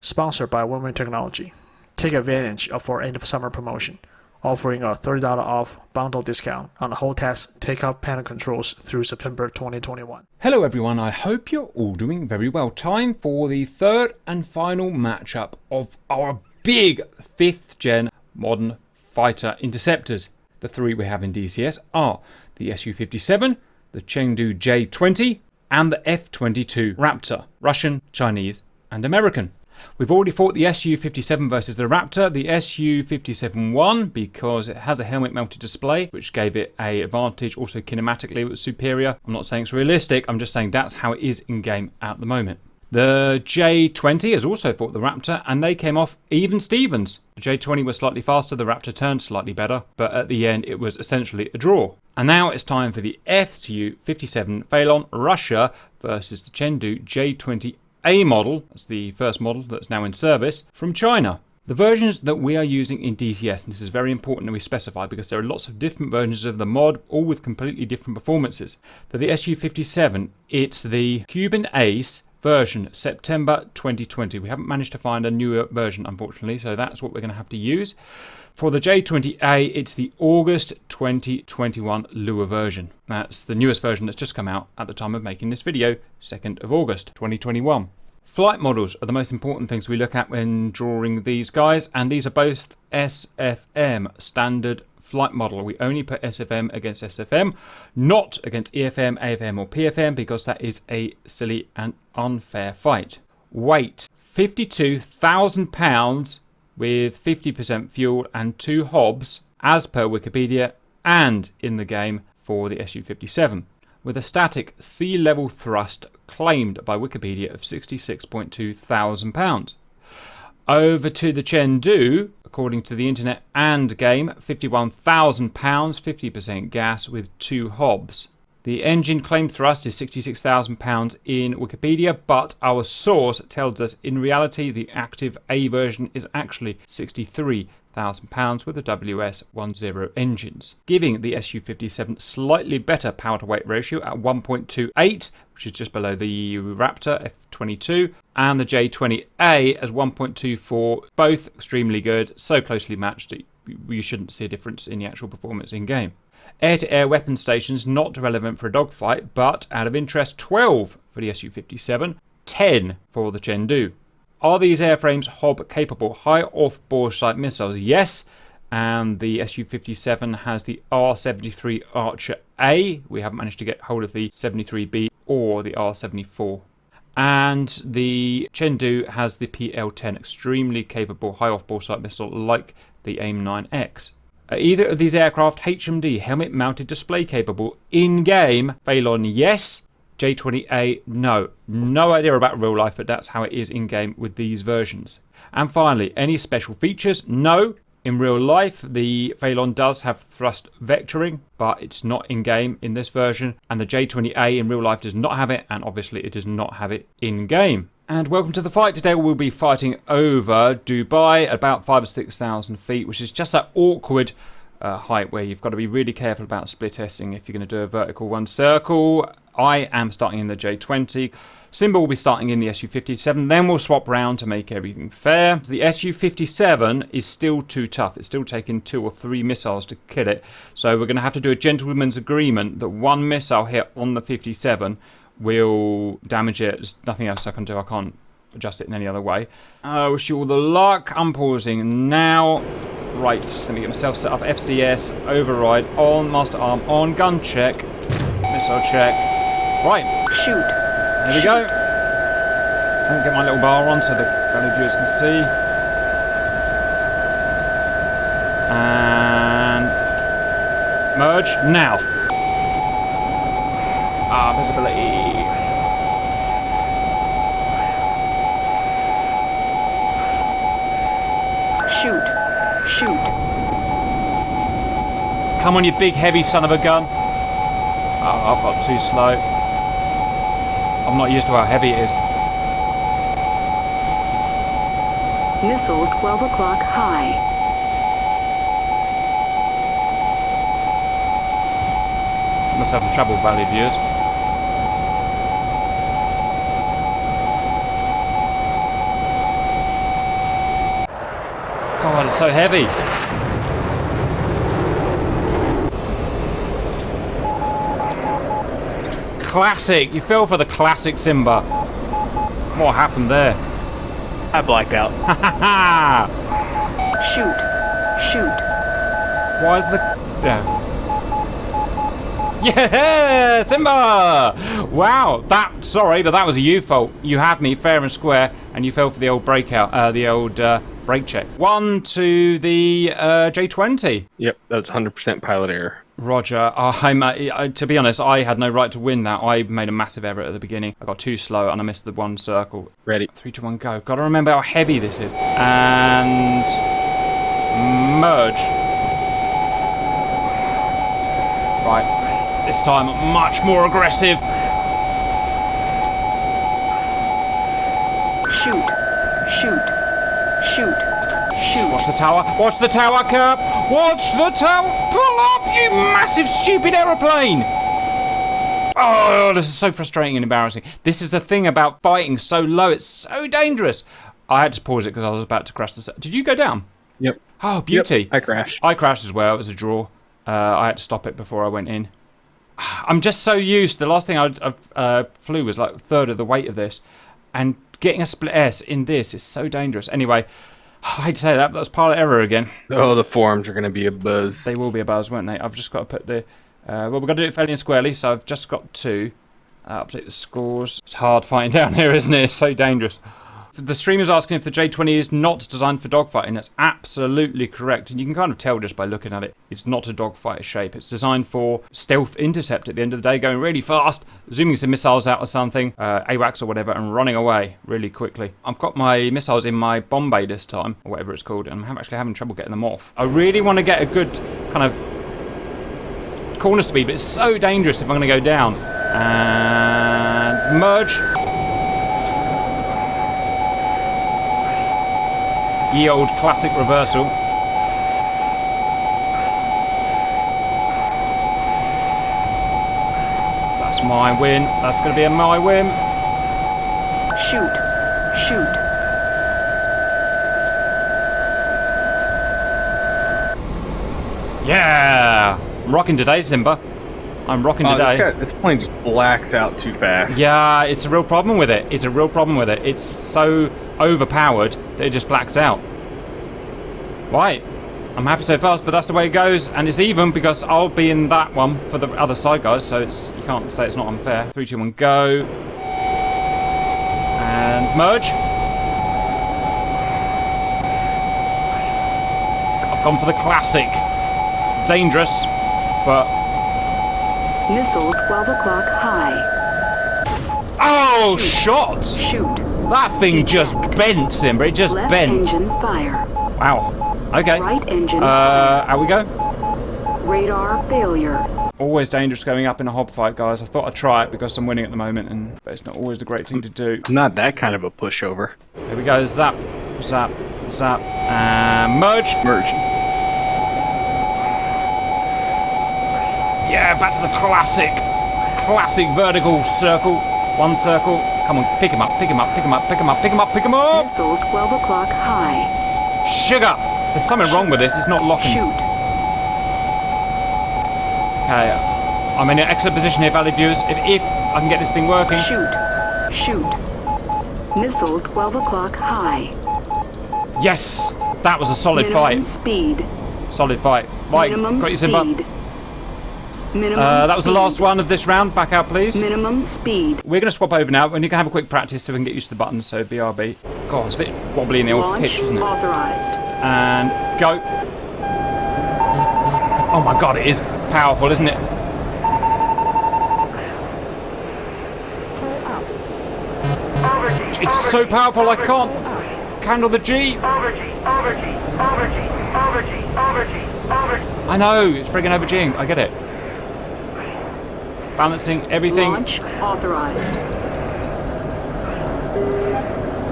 Sponsored by Women Technology. Take advantage of our end of summer promotion, offering a $30 off bundle discount on the whole test take-up panel controls through September 2021. Hello everyone, I hope you're all doing very well. Time for the third and final matchup of our big 5th gen modern fighter interceptors. The three we have in DCS are the Su-57, the Chengdu J-20 and the F-22 Raptor, Russian, Chinese and American. We've already fought the Su-57 versus the Raptor. The Su-57 won because it has a helmet mounted display, which gave it an advantage. Also kinematically it was superior. I'm not saying it's realistic, I'm just saying that's how it is in game at the moment. The J-20 has also fought the Raptor and they came off even Stevens. The J-20 was slightly faster, the Raptor turned slightly better, but at the end it was essentially a draw. And now it's time for the Su-57 Felon Russia versus the Chengdu J-20A model. That's the first model that's now in service from China. The versions that we are using in DCS, and this is very important that we specify because there are lots of different versions of the mod, all with completely different performances. For the Su-57, it's the Cuban Ace version, September 2020. We haven't managed to find a newer version, unfortunately, so that's what we're going to have to use. For the J-20A, it's the August 2021 Lua version. That's the newest version that's just come out at the time of making this video, 2nd of August 2021. Flight models are the most important things we look at when drawing these guys, and these are both SFM, standard flight model. We only put SFM against SFM, not against EFM, AFM or PFM, because that is a silly and unfair fight. Weight, 52,000 pounds with 50% fuel and 2 hobs as per Wikipedia and in the game for the Su-57, with a static sea level thrust claimed by Wikipedia of 66.2 thousand pounds. Over to the Chengdu, according to the internet and game, 51,000 pounds, 50% gas with 2 hobs. The engine claimed thrust is 66,000 pounds in Wikipedia, but our source tells us in reality the active A version is actually 63,000 pounds with the WS10 engines, giving the Su-57 slightly better power to weight ratio at 1.28, which is just below the Raptor F-22, and the J-20A as 1.24, both extremely good, so closely matched that you shouldn't see a difference in the actual performance in game. Air-to-air weapon stations not relevant for a dogfight, but out of interest 12 for the Su-57, 10 for the Chengdu. Are these airframes Hob capable? High off-bore sight missiles? Yes, and the Su-57 has the R-73 Archer A. We haven't managed to get hold of the 73B or the R-74. And the Chengdu has the PL-10, extremely capable high off-bore sight missile like the AIM-9X. Are either of these aircraft HMD, helmet mounted display capable in-game? Felon, yes. J-20A, no. No idea about real life, but that's how it is in-game with these versions. And finally, any special features? No. In real life, the Felon does have thrust vectoring, but it's not in-game in this version. And the J-20A in real life does not have it, and obviously it does not have it in-game. And welcome to the fight. Today we'll be fighting over Dubai at about 5,000 or 6,000 feet, which is just that awkward height where you've got to be really careful about split testing if you're going to do a vertical one circle. I am starting in the J-20. Simba will be starting in the Su-57, then we'll swap round to make everything fair. The Su-57 is still too tough. It's still taking 2 or 3 missiles to kill it. So we're going to have to do a gentleman's agreement that 1 missile hit on the 57 will damage it. There's nothing else I can do. I can't adjust it in any other way. I wish you all the luck. I'm pausing now. Right, let me get myself set up. FCS, override, on, master arm, on, gun check, missile check. Right. Shoot. There we go. Let me get my little bar on so the fellow viewers can see. And merge now. Visibility. Shoot. Come on, you big heavy son of a gun. Oh, I've got too slow. I'm not used to how heavy it is. Missile 12 o'clock high. Must have some trouble, Valley viewers. God, it's so heavy. Classic. You fell for the classic, Simba. What happened there? I blacked out. Shoot. Shoot. Why is the... Yeah, Simba! Wow, sorry, but that was a you fault. You had me fair and square, and you fell for the old breakout, the old brake check. 1 to the J-20. Yep, that's 100% pilot error. Roger. To be honest, I had no right to win that. I made a massive error at the beginning. I got too slow, and I missed the one circle. Ready. 3, 2, 1, go. Gotta remember how heavy this is. And... merge. Right. This time, much more aggressive. Shoot. Shoot. Shoot. Shoot. Watch the tower. Watch the tower, Cap. Watch the tower. Pull up, you massive, stupid aeroplane. Oh, this is so frustrating and embarrassing. This is the thing about fighting so low. It's so dangerous. I had to pause it because I was about to crash the set. Did you go down? Yep. Oh, beauty. Yep, I crashed. I crashed as well. It was a draw. I had to stop it before I went in. I'm just so used. The last thing I flew was like a third of the weight of this. And getting a split S in this is so dangerous. Anyway, I hate to say that, but that's pilot error again. Oh, the forums are going to be a buzz. They will be a buzz, won't they? I've just got to put the... well, we've got to do it fairly and squarely, so I've just got to update the scores. It's hard fighting down here, isn't it? It's so dangerous. The streamer's asking if the J-20 is not designed for dogfighting. That's absolutely correct. And you can kind of tell just by looking at it. It's not a dogfighter shape. It's designed for stealth intercept at the end of the day, going really fast, zooming some missiles out or something, AWACS or whatever, and running away really quickly. I've got my missiles in my bomb bay this time, or whatever it's called, and I'm actually having trouble getting them off. I really want to get a good kind of corner speed, but it's so dangerous if I'm going to go down. And merge. Ye old classic reversal. That's my win. That's going to be my win. Shoot. Shoot. Yeah! I'm rocking today, Simba. I'm rocking today. This plane just blacks out too fast. Yeah, it's a real problem with it. It's a real problem with it. It's so overpowered that it just blacks out. Right. I'm happy so fast, but that's the way it goes, and it's even because I'll be in that one for the other side, guys, so it's, you can't say it's not unfair. 3, 2, 1, go. And merge. I've gone for the classic. Dangerous, but... Missile 12 o'clock high. Oh, shot! Shoot. That thing just bent, Simba. It just Left bent. engine fire. Wow. Okay. Right engine out we go. Radar failure. Always dangerous going up in a hob fight, guys. I thought I'd try it because I'm winning at the moment, but it's not always the great thing to do. I'm not that kind of a pushover. Here we go. Zap, zap, zap, and merge. Merge. Yeah, back to the classic vertical circle. One circle. Come on, pick him up, pick him up, pick him up, pick him up, pick him up, pick him up. Missile 12 o'clock high. Sugar. There's something wrong with this. It's not locking. Shoot. Okay, I'm in an excellent position here, valued viewers. If I can get this thing working. Shoot. Shoot. Missile 12 o'clock high. Yes, that was a solid Minimum fight. Speed. Solid fight. Right, Minimum got you, Simba. speed. Minimum That was the speed. last one of this round. Back out, please. Minimum speed. We're going to swap over now, and you can have a quick practice so we can get used to the buttons. So BRB. God, it's a bit wobbly in the old Launch pitch, isn't it? authorized. And go. Oh my God, it is powerful, isn't it? It's so powerful, I can't handle the G. I know, it's friggin' over-G'ing. I get it. Balancing everything. Launch authorized.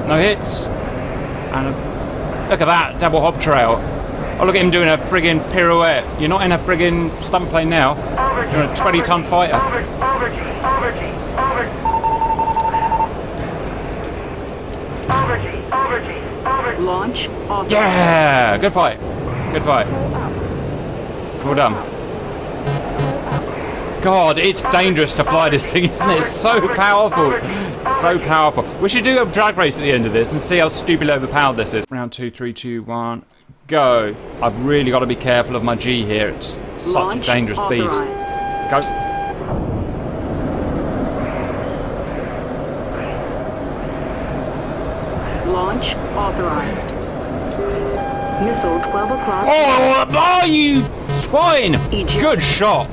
No hits. And look at that, double hob trail. Oh, look at him doing a friggin' pirouette. You're not in a friggin' stunt plane now. You're in a 20-ton fighter. Launch authorized. Yeah! Good fight. Good fight. Well done. God, it's dangerous to fly this thing, isn't it? It's so powerful. So powerful. We should do a drag race at the end of this and see how stupidly overpowered this is. Round 2, 3, 2, 1, go. I've really got to be careful of my G here. It's such a dangerous beast. Go. Launch authorized. Missile 12 o'clock. Oh, you swine! Eject. Good shot.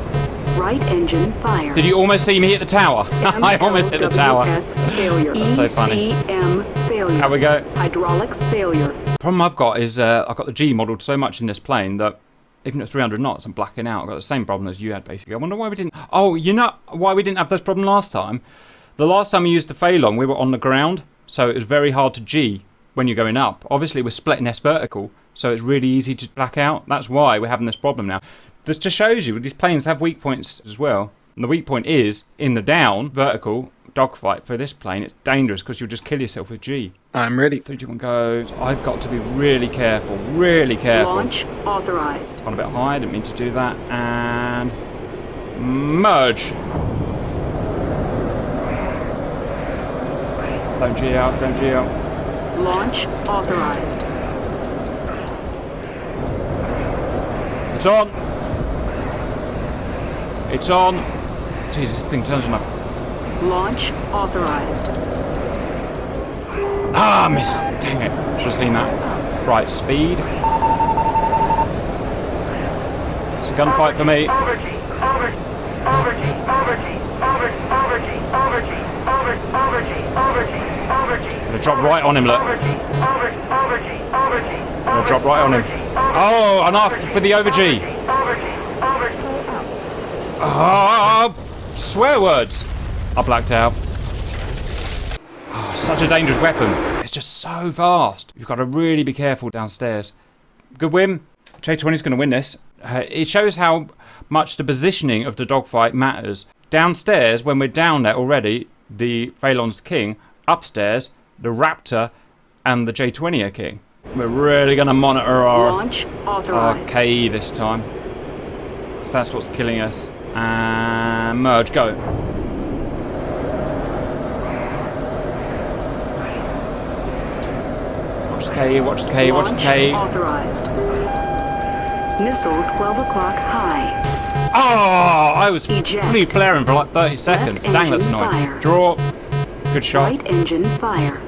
Right engine fire. Did you almost see me hit the tower? I almost hit the tower. MLWS failure. That's so funny. ECM failure. How we go? Hydraulics failure. Problem I've got is I've got the G modelled so much in this plane that even at 300 knots I'm blacking out. I've got the same problem as you had basically. I wonder why we didn't... Oh, you know why we didn't have this problem last time? The last time we used the Felon we were on the ground, so it was very hard to G when you're going up. Obviously we're splitting S vertical, so it's really easy to black out. That's why we're having this problem now. This just shows you these planes have weak points as well. And the weak point is in the down vertical dogfight for this plane. It's dangerous because you'll just kill yourself with G. I'm ready. 3, 2, 1, go. So I've got to be really careful. Really careful. Launch authorized. Gone a bit high. Didn't mean to do that. And merge. Don't G out. Don't G out. Launch authorized. It's on. It's on. Jesus, this thing turns on a... Launch authorized. Ah, missed. Dang it. Should have seen that. Right, speed. It's a gunfight for me. Gonna drop right on him, look. Gonna drop right on him. Oh, enough for the over G. Oh, swear words. I blacked out. Oh, such a dangerous weapon. It's just so fast. You've got to really be careful downstairs. Good win. J-20 is going to win this. It shows how much the positioning of the dogfight matters. Downstairs, when we're down there already, the Felon's king. Upstairs, the Raptor and the J-20 are king. We're really going to monitor our Launch authorized. K this time. So that's what's killing us. And merge, go. Watch the K, watch the K, watch the K. Launch authorized. Missile 12 o'clock high. Oh, I was Eject. really flaring for like 30 seconds. Left Dang, that's engine annoying. fire. Draw. Good shot. Right engine fire.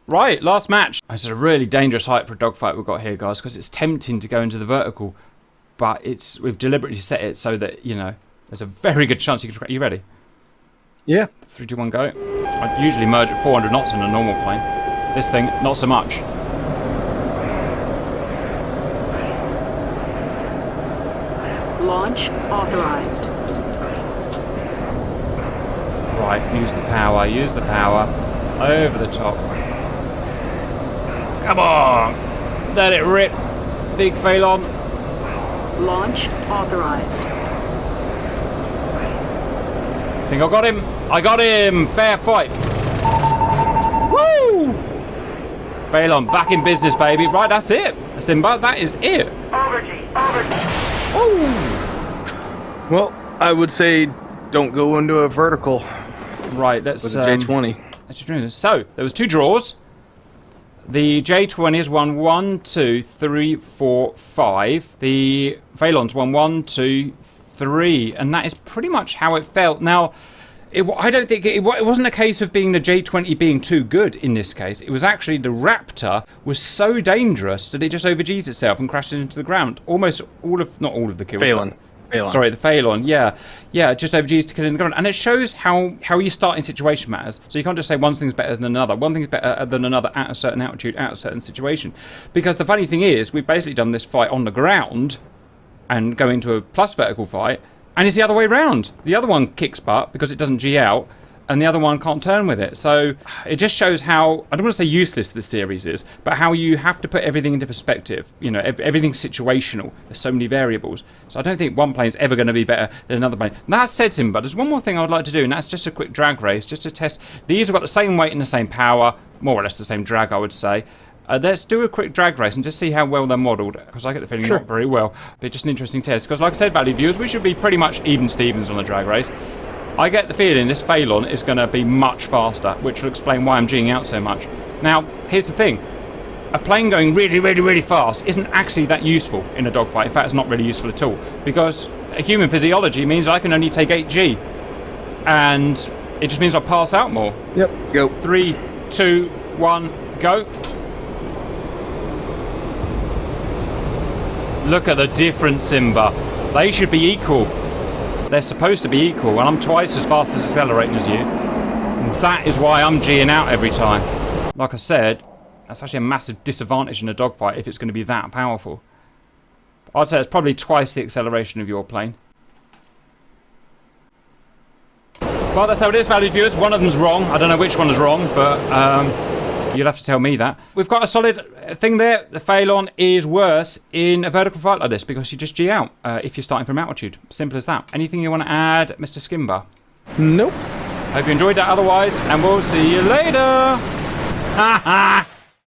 Right, last match. This is a really dangerous height for a dogfight we've got here, guys, because it's tempting to go into the vertical, but we've deliberately set it so that, you know, there's a very good chance you can... Are you ready? Yeah. 3, 2, 1, go. I usually merge at 400 knots in a normal plane. This thing, not so much. Launch authorized. Right, use the power, use the power. Over the top. Come on! Let it rip. Big Felon. Launch authorized. I think I got him. I got him. Fair fight. Woo! Felon, back in business, baby. Right, that's it. Simba, that is it. Woo! Well, I would say don't go into a vertical Right, let's... with a J-20. Let's do this. So, there was 2 draws. The J-20 has won 1, 2, 3, 4, 5. The Felon's won 1, 2, 3. And that is pretty much how it felt. Now, I don't think... It wasn't a case of being the J-20 being too good in this case. It was actually the Raptor was so dangerous that it just overGs itself and crashes into the ground. Almost all of... Not all of the kills. Felon. Sorry, the Felon, yeah. Yeah, just overGs to kill in the ground. And it shows how you start in situation matters. So you can't just say one thing's better than another. One thing's better than another at a certain altitude, at a certain situation. Because the funny thing is, we've basically done this fight on the ground and go into a plus vertical fight, and it's the other way round. The other one kicks butt because it doesn't G out, and the other one can't turn with it. So it just shows how, I don't want to say useless this series is, but how you have to put everything into perspective. You know, everything's situational. There's so many variables. So I don't think one plane's ever going to be better than another plane. And that said, Tim, but there's one more thing I would like to do, and that's just a quick drag race, just to test. These have got the same weight and the same power, more or less the same drag, I would say. Let's do a quick drag race and just see how well they're modelled, because I get the feeling not very well. But just an interesting test, because like I said, valued viewers, we should be pretty much even Stevens on the drag race. I get the feeling this Felon is going to be much faster, which will explain why I'm G'ing out so much. Now, here's the thing. A plane going really, really, really fast isn't actually that useful in a dogfight. In fact, it's not really useful at all, because human physiology means I can only take 8G. And it just means I pass out more. Yep, go. 3, 2, 1, go. Look at the difference, Simba. They should be equal. They're supposed to be equal, and I'm twice as fast as accelerating as you. And that is why I'm G'ing out every time. Like I said, that's actually a massive disadvantage in a dogfight if it's going to be that powerful. I'd say it's probably twice the acceleration of your plane. Well, that's how it is, valued viewers. One of them's wrong. I don't know which one is wrong, but you'll have to tell me that. We've got a solid thing there. The Felon is worse in a vertical fight like this because you just G out if you're starting from altitude. Simple as that. Anything you want to add, Mr. Skimba? Nope. Hope you enjoyed that otherwise, and we'll see you later. Ha ha!